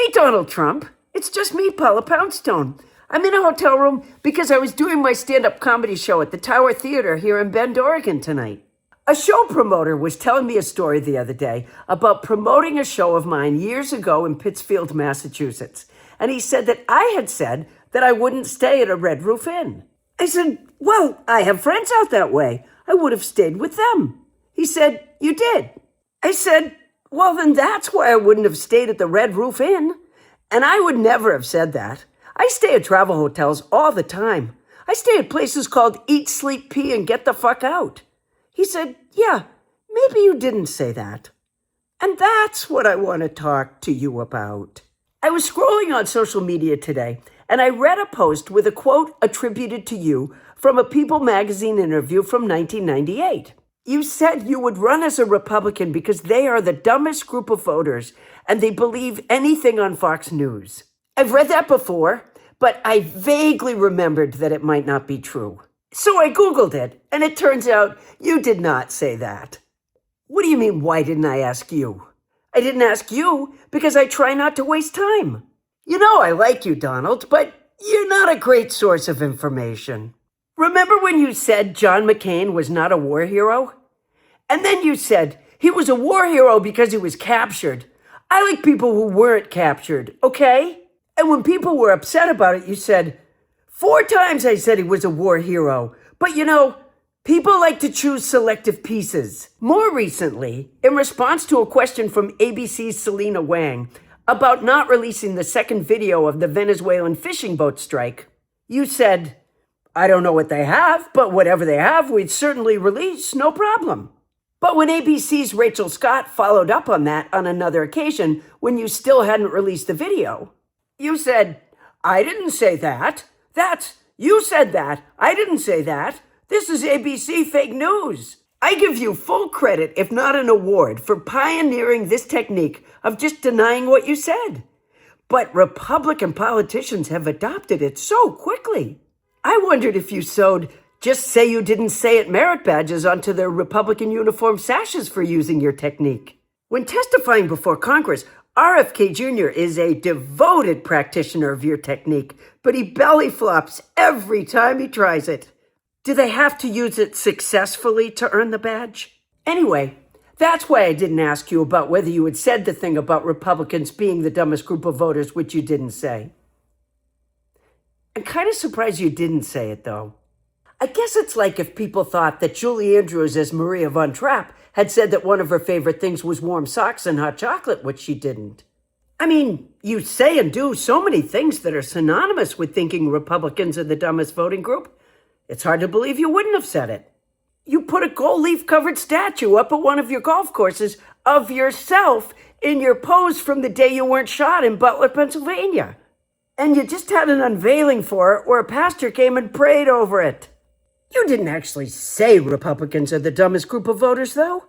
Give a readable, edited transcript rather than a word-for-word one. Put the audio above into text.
Hey, Donald Trump. It's just me, Paula Poundstone. I'm in a hotel room because I was doing my stand-up comedy show at the Tower Theater here in Bend, Oregon tonight. A show promoter was telling me a story the other day about promoting a show of mine years ago in Pittsfield, Massachusetts. And he said that I had said that I wouldn't stay at a Red Roof Inn. I said, well, I have friends out that way. I would have stayed with them. He said, you did. I said, well, then that's why I wouldn't have stayed at the Red Roof Inn. And I would never have said that. I stay at travel hotels all the time. I stay at places called Eat, Sleep, Pee, and Get the Fuck Out. He said, yeah, maybe you didn't say that. And that's what I want to talk to you about. I was scrolling on social media today, and I read a post with a quote attributed to you from a People magazine interview from 1998. You said you would run as a Republican because they are the dumbest group of voters and they believe anything on Fox News. I've read that before, but I vaguely remembered that it might not be true. So I Googled it, and it turns out you did not say that. What do you mean, why didn't I ask you? I didn't ask you because I try not to waste time. You know I like you, Donald, but you're not a great source of information. Remember when you said John McCain was not a war hero? And then you said he was a war hero because he was captured. I like people who weren't captured, okay? And when people were upset about it, you said, 4 times I said he was a war hero. But you know, people like to choose selective pieces. More recently, in response to a question from ABC's Selena Wang about not releasing the second video of the Venezuelan fishing boat strike, you said, I don't know what they have, but whatever they have, we'd certainly release, no problem. But when ABC's Rachel Scott followed up on that on another occasion, when you still hadn't released the video, you said, I didn't say that. You said that. I didn't say that. This is ABC fake news. I give you full credit, if not an award, for pioneering this technique of just denying what you said. But Republican politicians have adopted it so quickly. I wondered if you sewed just say you didn't say it merit badges onto their Republican uniform sashes for using your technique. When testifying before Congress, RFK Jr. is a devoted practitioner of your technique, but he belly flops every time he tries it. Do they have to use it successfully to earn the badge? Anyway, that's why I didn't ask you about whether you had said the thing about Republicans being the dumbest group of voters, which you didn't say. I'm kind of surprised you didn't say it, though. I guess it's like if people thought that Julie Andrews as Maria Von Trapp had said that one of her favorite things was warm socks and hot chocolate, which she didn't. I mean, you say and do so many things that are synonymous with thinking Republicans are the dumbest voting group. It's hard to believe you wouldn't have said it. You put a gold leaf-covered statue up at one of your golf courses of yourself in your pose from the day you weren't shot in Butler, Pennsylvania. And you just had an unveiling for it where a pastor came and prayed over it. You didn't actually say Republicans are the dumbest group of voters, though.